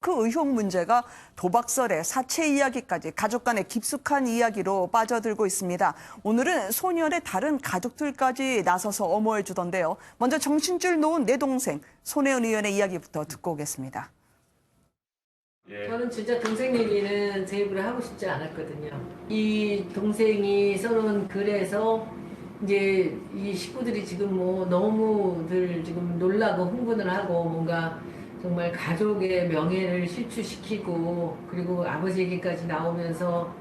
그 의혹 문제가 도박설에 사체 이야기까지 가족 간의 깊숙한 이야기로 빠져들고 있습니다. 오늘은 소년의 다른 가족들까지 나서서 엄호해 주던데요. 먼저 정신줄 놓은 내 동생 손혜원 의원의 이야기부터 듣고 오겠습니다. 저는 진짜 동생 얘기는 제 입으로 하고 싶지 않았거든요. 이 동생이 써놓은 글에서 이제 이 식구들이 지금 뭐 너무들 지금 놀라고 흥분을 하고 뭔가 정말 가족의 명예를 실추시키고 그리고 아버지 얘기까지 나오면서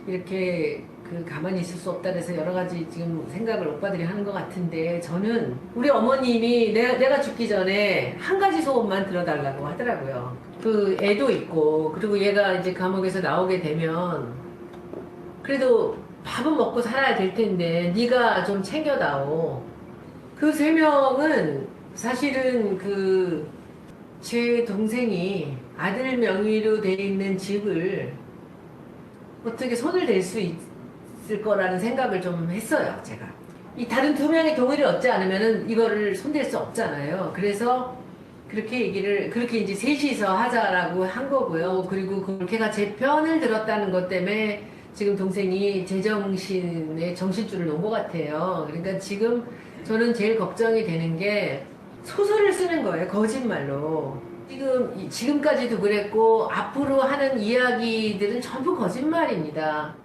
이렇게 가만히 있을 수 없다 그래서 여러 가지 지금 생각을 오빠들이 하는 것 같은데 저는 우리 어머님이 내가 죽기 전에 한 가지 소원만 들어달라고 하더라고요. 그 애도 있고 그리고 얘가 이제 감옥에서 나오게 되면 그래도 밥은 먹고 살아야 될 텐데 네가 좀 챙겨다오. 그 3명은 사실은 제 동생이 아들 명의로 돼 있는 집을 어떻게 손을 댈 수 있을 거라는 생각을 좀 했어요, 제가. 이 다른 2명의 동의를 얻지 않으면은 이거를 손댈 수 없잖아요. 그래서 그렇게 이제 셋이서 하자라고 한 거고요. 그리고 걔가 제 편을 들었다는 것 때문에 지금 동생이 제정신에 정신줄을 놓은 것 같아요. 그러니까 지금 저는 제일 걱정이 되는 게 소설을 쓰는 거예요, 거짓말로. 지금까지도 그랬고 앞으로 하는 이야기들은 전부 거짓말입니다.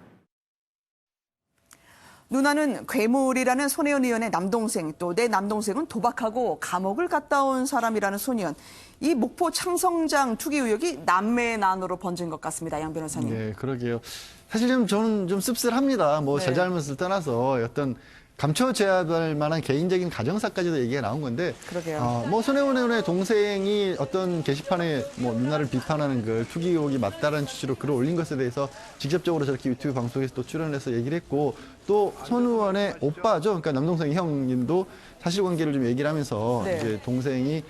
누나는 괴물이라는 손혜원 의원의 남동생, 또 내 남동생은 도박하고 감옥을 갔다 온 사람이라는 손의원. 이 목포 창성장 투기 의혹이 남매난으로 번진 것 같습니다. 양 변호사님. 네, 그러게요. 사실 저는 좀 씁쓸합니다. 뭐 네. 잘잘못을 떠나서 어떤 감춰져야 될 만한 개인적인 가정사까지도 얘기가 나온 건데. 그러게요. 뭐 손혜원 의원의 동생이 어떤 게시판에 뭐 누나를 비판하는 글, 투기 의혹이 맞다라는 취지로 글을 올린 것에 대해서 직접적으로 저렇게 유튜브 방송에서 또 출연해서 얘기를 했고, 또 손 의원의 오빠죠. 그러니까 남동생 형님도 사실관계를 좀 얘기를 하면서 네. 이제 동생이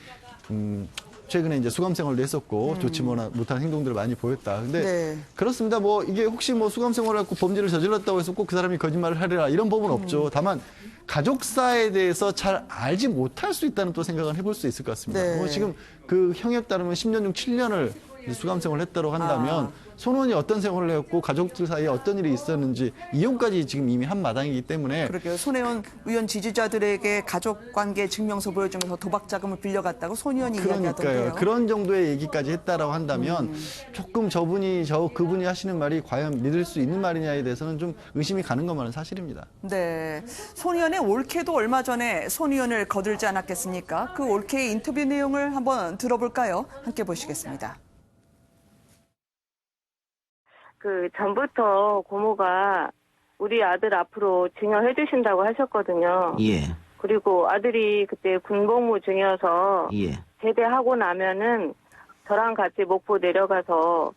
최근에 이제 수감 생활도 했었고 좋지 못한 행동들을 많이 보였다. 근데 네. 그렇습니다. 뭐 이게 혹시 뭐 수감 생활을 하고 범죄를 저질렀다고 해서 꼭 그 사람이 거짓말을 하리라 이런 법은 없죠. 다만 가족사에 대해서 잘 알지 못할 수 있다는 또 생각을 해볼 수 있을 것 같습니다. 네. 뭐 지금 그 형에 따르면 10년 중 7년을 수감 생활을 했다고 한다면 손 의원이 어떤 생활을 했고 가족들 사이에 어떤 일이 있었는지 이혼까지 지금 이미 한 마당이기 때문에. 그러게요. 손혜원 의원 지지자들에게 가족관계 증명서 보여주면서 도박 자금을 빌려갔다고 손 의원이 이야기하던데요. 그러니까요. 그런 정도의 얘기까지 했다라고 한다면 조금 그분이 하시는 말이 과연 믿을 수 있는 말이냐에 대해서는 좀 의심이 가는 것만은 사실입니다. 네. 손 의원의 올케도 얼마 전에 손 의원을 거들지 않았겠습니까? 그 올케의 인터뷰 내용을 한번 들어볼까요? 함께 보시겠습니다. 전부터 고모가 우리 아들 앞으로 증여해 주신다고 하셨거든요. 예. 그리고 아들이 그때 군복무 중이어서 예. 제대하고 나면은 저랑 같이 목포 내려가서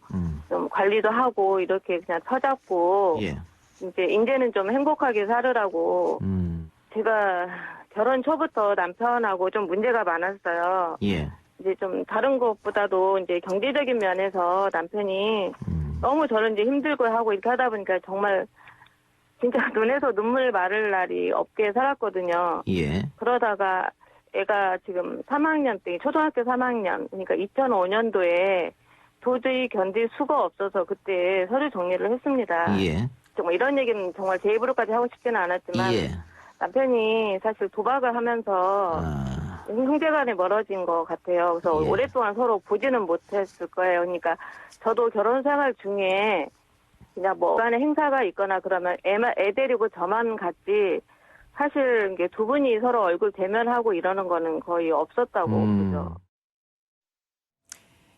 좀 관리도 하고 이렇게 그냥 터잡고 예. 이제는 좀 행복하게 살으라고. 제가 결혼 초부터 남편하고 좀 문제가 많았어요. 예. 이제 좀 다른 것보다도 이제 경제적인 면에서 남편이 너무 저는 이제 힘들고 하고 이렇게 하다 보니까 정말 진짜 눈에서 눈물 마를 날이 없게 살았거든요. 예. 그러다가 애가 지금 3학년 때, 초등학교 3학년, 그러니까 2005년도에 도저히 견딜 수가 없어서 그때 서류 정리를 했습니다. 예. 정말 이런 얘기는 정말 제 입으로까지 하고 싶지는 않았지만 예. 남편이 사실 도박을 하면서 형제간에 멀어진 것 같아요. 그래서 예. 오랫동안 서로 보지는 못했을 거예요. 그러니까 저도 결혼 생활 중에 그냥 뭐 간에 행사가 있거나 그러면 애 데리고 저만 갔지 사실 이게 두 분이 서로 얼굴 대면하고 이러는 거는 거의 없었다고 그죠.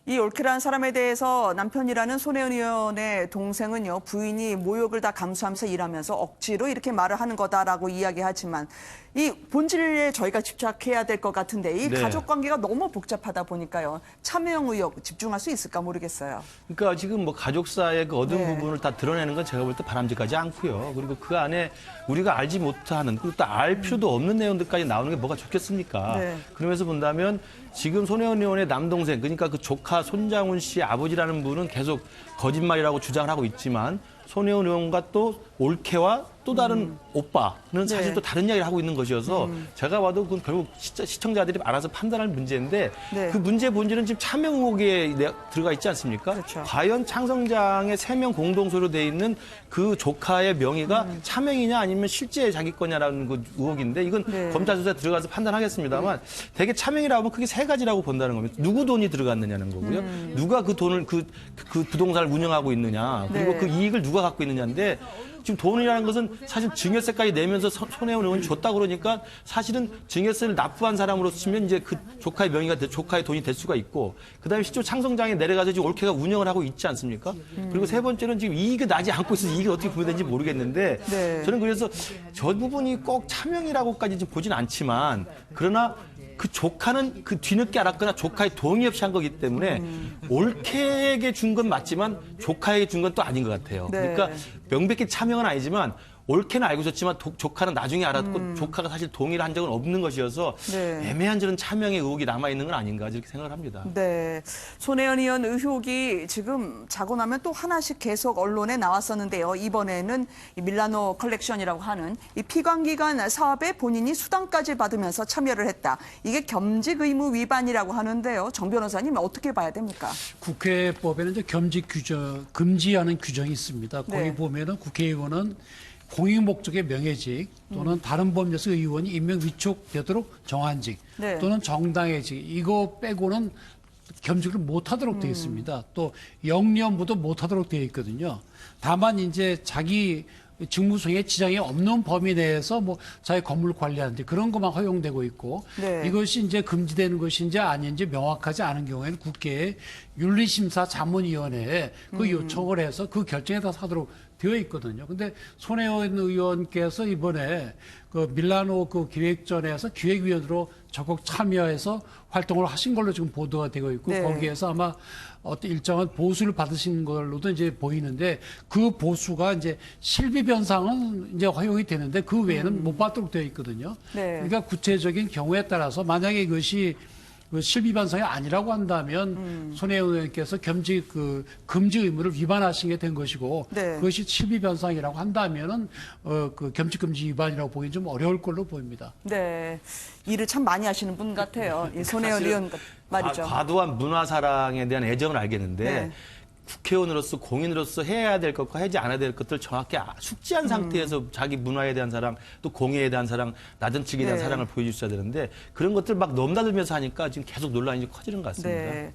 이 올케라는 사람에 대해서 남편이라는 손혜원 의원의 동생은요, 부인이 모욕을 다 감수하면서 일하면서 억지로 이렇게 말을 하는 거다라고 이야기하지만 이 본질에 저희가 집착해야 될 것 같은데 이 네. 가족 관계가 너무 복잡하다 보니까요. 참여형 의혹 집중할 수 있을까 모르겠어요. 그러니까 지금 뭐 가족사의 그 어두운 네. 부분을 다 드러내는 건 제가 볼 때 바람직하지 않고요. 그리고 그 안에 우리가 알지 못하는 그리고 또 알 필요도 없는 내용들까지 나오는 게 뭐가 좋겠습니까? 네. 그러면서 본다면 지금 손혜원 의원의 남동생 그러니까 그 조카 손장훈 씨 아버지라는 분은 계속 거짓말이라고 주장을 하고 있지만 손혜원 의원과 또 올케와 또 다른 오빠는 사실 네. 또 다른 이야기를 하고 있는 것이어서 제가 봐도 그건 결국 시청자들이 알아서 판단할 문제인데 네. 그 문제의 본질은 지금 차명 의혹에 들어가 있지 않습니까? 그렇죠. 과연 창성장의 3명 공동소로 돼 있는 그 조카의 명의가 차명이냐 아니면 실제 자기 거냐라는 그 의혹인데 이건 네. 검찰 수사에 들어가서 판단하겠습니다만 대개 차명이라고 하면 크게 3가지라고 본다는 겁니다. 누구 돈이 들어갔느냐는 거고요. 누가 그 돈을 그 부동산을 운영하고 있느냐 그리고 네. 그 이익을 누가 갖고 있느냐인데 지금 돈이라는 것은 사실 증여세까지 내면서 손해원 의원이 줬다 그러니까 사실은 증여세를 납부한 사람으로 치면 이제 그 조카의 명의가 조카의 돈이 될 수가 있고 그다음에 실제 창성장에 내려가서 지금 올케가 운영을 하고 있지 않습니까? 그리고 세 번째는 지금 이익이 나지 않고 있어서 이익이 어떻게 분배되는지 모르겠는데 네. 저는 그래서 저 부분이 꼭 차명이라고까지 좀 보진 않지만 그러나 그 조카는 그 뒤늦게 알았거나 조카의 동의 없이 한 거기 때문에 올케에게 준 건 맞지만 조카에게 준 건 또 아닌 것 같아요. 네. 그러니까 명백히 차명은 아니지만 올케는 알고 있었지만 조카는 나중에 알았고 조카가 사실 동의를 한 적은 없는 것이어서 네. 애매한 저는 차명의 의혹이 남아있는 건 아닌가 이렇게 생각을 합니다. 네, 손혜원 의원 의혹이 지금 자고 나면 또 하나씩 계속 언론에 나왔었는데요. 이번에는 이 밀라노 컬렉션이라고 하는 이 피감기관 사업에 본인이 수당까지 받으면서 참여를 했다. 이게 겸직 의무 위반이라고 하는데요. 정 변호사님 어떻게 봐야 됩니까? 국회법에는 이제 겸직 규정, 금지하는 규정이 있습니다. 네. 거기 보면은 국회의원은 공익 목적의 명예직 또는 다른 법률에서 의원이 임명 위촉되도록 정한직 네. 또는 정당의 직 이거 빼고는 겸직을 못하도록 되어 있습니다. 또 영년부도 못하도록 되어 있거든요. 다만 이제 자기 직무 수행에 지장이 없는 범위 내에서 뭐 자기 건물 관리하는데 그런 것만 허용되고 있고 네. 이것이 이제 금지되는 것인지 아닌지 명확하지 않은 경우에는 국회의 윤리심사 자문위원회에 그 요청을 해서 그 결정에 따라서 하도록 되어 있거든요. 근데 손혜원 의원께서 이번에 그 밀라노 그 기획전에서 기획위원으로 적극 참여해서 활동을 하신 걸로 지금 보도가 되고 있고 네. 거기에서 아마 어떤 일정한 보수를 받으신 걸로도 이제 보이는데 그 보수가 이제 실비 변상은 이제 허용이 되는데 그 외에는 못 받도록 되어 있거든요. 네. 그러니까 구체적인 경우에 따라서 만약에 이것이 그 실비 변상이 아니라고 한다면 손혜원 의원께서 겸직 그 금지 의무를 위반하신 게 된 것이고 네. 그것이 실비 변상이라고 한다면은 그 겸직 금지 위반이라고 보기는 좀 어려울 걸로 보입니다. 네, 일을 참 많이 하시는 분 같아요. 이 손혜원 사실은 의원 말이죠. 과도한 문화 사랑에 대한 애정을 알겠는데 네. 국회의원으로서 공인으로서 해야 될 것과 하지 않아야 될 것들 정확히 숙지한 상태에서 자기 문화에 대한 사랑 또 공예에 대한 사랑 나든직에 대한 네. 사랑을 보여주셔야 되는데 그런 것들 막 넘나들면서 하니까 지금 계속 논란이 커지는 것 같습니다. 네.